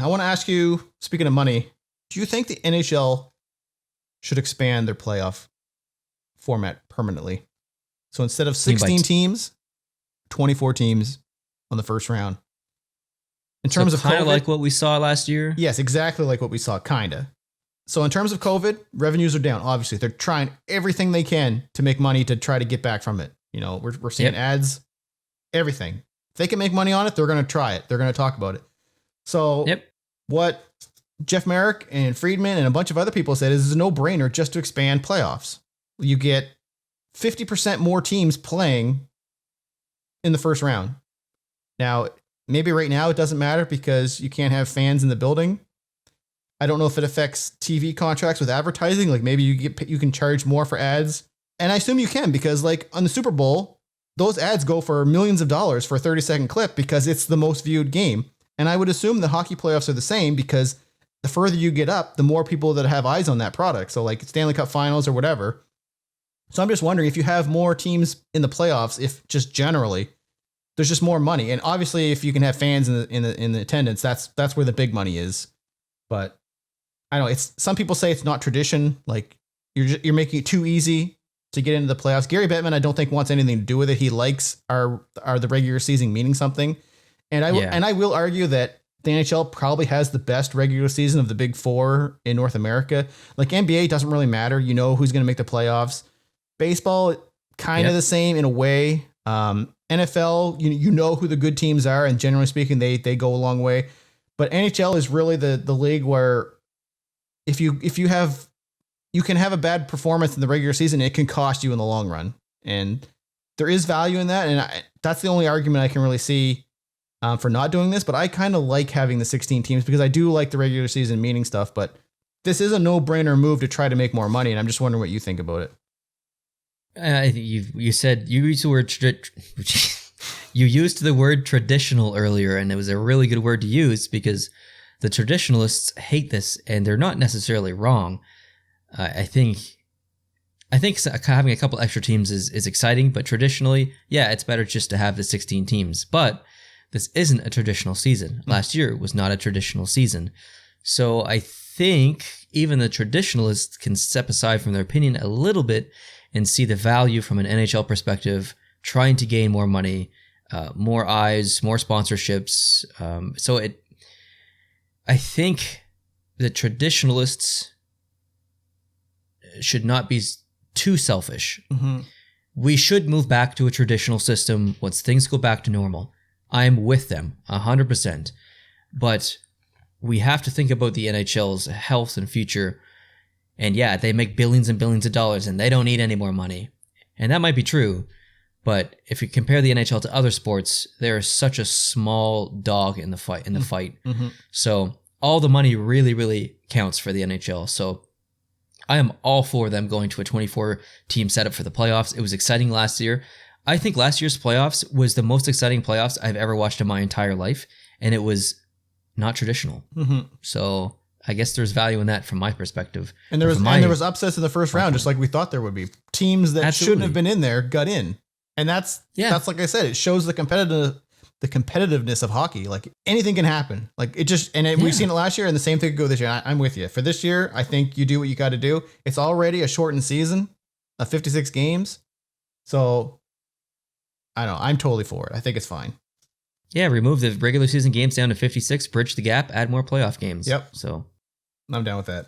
I want to ask you, speaking of money, do you think the NHL should expand their playoff format permanently? So instead of 16 teams, 24 teams on the first round. In terms of kind of COVID, like what we saw last year? Yes, exactly like what we saw, kind of. So in terms of COVID, revenues are down. Obviously, they're trying everything they can to make money to try to get back from it. You know, we're seeing ads, everything. If they can make money on it, they're going to try it. They're going to talk about it. So what Jeff Merrick and Friedman and a bunch of other people said is a no-brainer just to expand playoffs. You get 50% more teams playing in the first round. Now, maybe right now it doesn't matter because you can't have fans in the building. I don't know if it affects TV contracts with advertising. Like maybe you can charge more for ads. And I assume you can because like on the Super Bowl, those ads go for millions of dollars for a 30-second clip because it's the most viewed game. And I would assume the hockey playoffs are the same because the further you get up, the more people that have eyes on that product. So like Stanley Cup Finals or whatever. So I'm just wondering if you have more teams in the playoffs, if just generally there's just more money. And obviously if you can have fans in the attendance, that's where the big money is. But I don't know. It's some people say it's not tradition. Like you're making it too easy to get into the playoffs. Gary Bettman, I don't think wants anything to do with it. He likes the regular season meaning something. And I will argue that the NHL probably has the best regular season of the big four in North America. Like NBA doesn't really matter. You know who's going to make the playoffs. Baseball, kind of the same in a way. NFL, you know who the good teams are, and generally speaking, they go a long way. But NHL is really the league where if you can have a bad performance in the regular season, it can cost you in the long run, and there is value in that. And that's the only argument I can really see for not doing this. But I kind of like having the 16 teams because I do like the regular season meaning stuff. But this is a no-brainer move to try to make more money, and I'm just wondering what you think about it. You said you used the word you used the word traditional earlier, and it was a really good word to use because the traditionalists hate this, and they're not necessarily wrong. I think having a couple extra teams is exciting, but traditionally, it's better just to have the 16 teams. But this isn't a traditional season. Last year was not a traditional season, so I think even the traditionalists can step aside from their opinion a little bit and see the value from an NHL perspective, trying to gain more money, more eyes, more sponsorships. I think the traditionalists should not be too selfish. Mm-hmm. We should move back to a traditional system once things go back to normal. I'm with them 100%. But we have to think about the NHL's health and future. And they make billions and billions of dollars and they don't need any more money. And that might be true. But if you compare the NHL to other sports, they're such a small dog in the fight. Mm-hmm. So all the money really, really counts for the NHL. So I am all for them going to a 24-team setup for the playoffs. It was exciting last year. I think last year's playoffs was the most exciting playoffs I've ever watched in my entire life. And it was not traditional. Mm-hmm. So I guess there's value in that from my perspective. And there was upsets in the first round, just like we thought there would be. Teams that shouldn't have been in there got in. And that's like I said, it shows the competitiveness of hockey. Like anything can happen. Like it just, we've seen it last year and the same thing could go this year. I'm with you. For this year, I think you do what you got to do. It's already a shortened season of 56 games. So I don't know. I'm totally for it. I think it's fine. Yeah. Remove the regular season games down to 56, bridge the gap, add more playoff games. Yep. So I'm down with that.